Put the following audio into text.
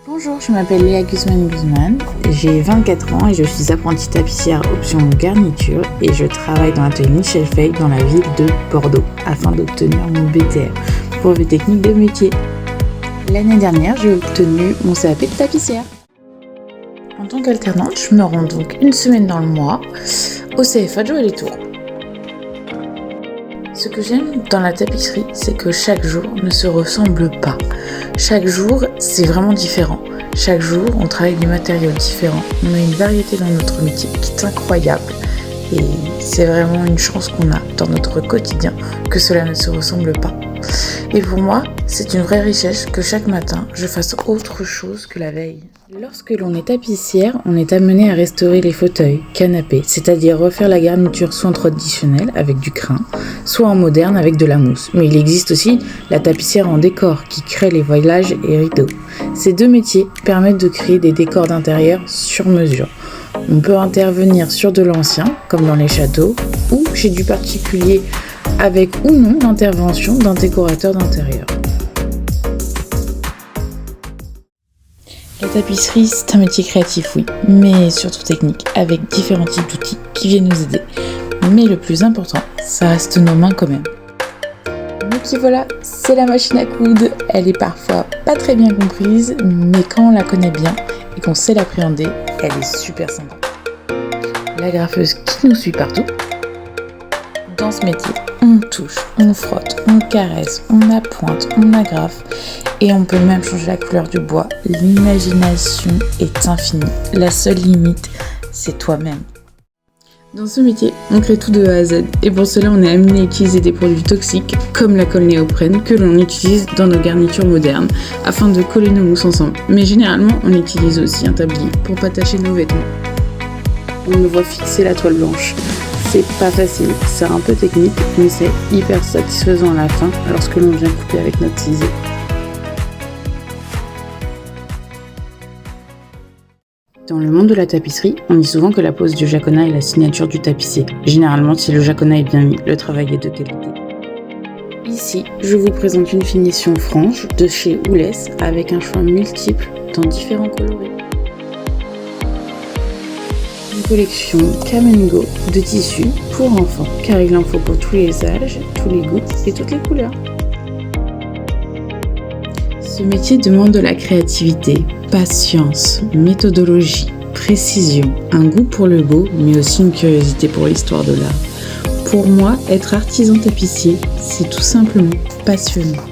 Bonjour, je m'appelle Léa Guzman, j'ai 24 ans et je suis apprentie tapissière option garniture et je travaille dans l'atelier Michel Fay dans la ville de Bordeaux afin d'obtenir mon BTR, brevet technique de métier. L'année dernière, j'ai obtenu mon CAP de tapissière. En tant qu'alternante, je me rends donc une semaine dans le mois au CFA de Joël-les-Tours. Ce que j'aime dans la tapisserie, c'est que chaque jour ne se ressemble pas. Chaque jour, c'est vraiment différent. Chaque jour, on travaille avec des matériaux différents. On a une variété dans notre métier qui est incroyable. Et c'est vraiment une chance qu'on a dans notre quotidien que cela ne se ressemble pas. Et pour moi, c'est une vraie richesse que chaque matin, je fasse autre chose que la veille. Lorsque l'on est tapissière, on est amené à restaurer les fauteuils, canapés, c'est-à-dire refaire la garniture soit en traditionnel avec du crin, soit en moderne avec de la mousse. Mais il existe aussi la tapissière en décor qui crée les voilages et rideaux. Ces deux métiers permettent de créer des décors d'intérieur sur mesure. On peut intervenir sur de l'ancien, comme dans les châteaux, ou chez du particulier, avec ou non l'intervention d'un décorateur d'intérieur. La tapisserie, c'est un métier créatif, oui, mais surtout technique, avec différents types d'outils qui viennent nous aider. Mais le plus important, ça reste nos mains quand même. Et puis voilà, c'est la machine à coudre. Elle est parfois pas très bien comprise, mais quand on la connaît bien et qu'on sait l'appréhender, elle est super sympa. La graffeuse qui nous suit partout. Dans ce métier, on touche, on frotte, on caresse, on appointe, on agrafe et on peut même changer la couleur du bois. L'imagination est infinie. La seule limite, c'est toi-même. Dans ce métier, on crée tout de A à Z et pour cela, on est amené à utiliser des produits toxiques comme la colle néoprène que l'on utilise dans nos garnitures modernes afin de coller nos mousses ensemble. Mais généralement, on utilise aussi un tablier pour pas tacher nos vêtements. On me voit fixer la toile blanche. C'est pas facile, c'est un peu technique, mais c'est hyper satisfaisant à la fin lorsque l'on vient couper avec notre ciseau. Dans le monde de la tapisserie, on dit souvent que la pose du jaconas est la signature du tapissier. Généralement, si le jaconas est bien mis, le travail est de qualité. Ici, je vous présente une finition franche de chez Oulès avec un choix multiple dans différents coloris. Une collection Come & Go de tissus pour enfants, car il en faut pour tous les âges, tous les goûts et toutes les couleurs. Ce métier demande de la créativité, patience, méthodologie, précision, un goût pour le beau, mais aussi une curiosité pour l'histoire de l'art. Pour moi, être artisan tapissier, c'est tout simplement passionnant.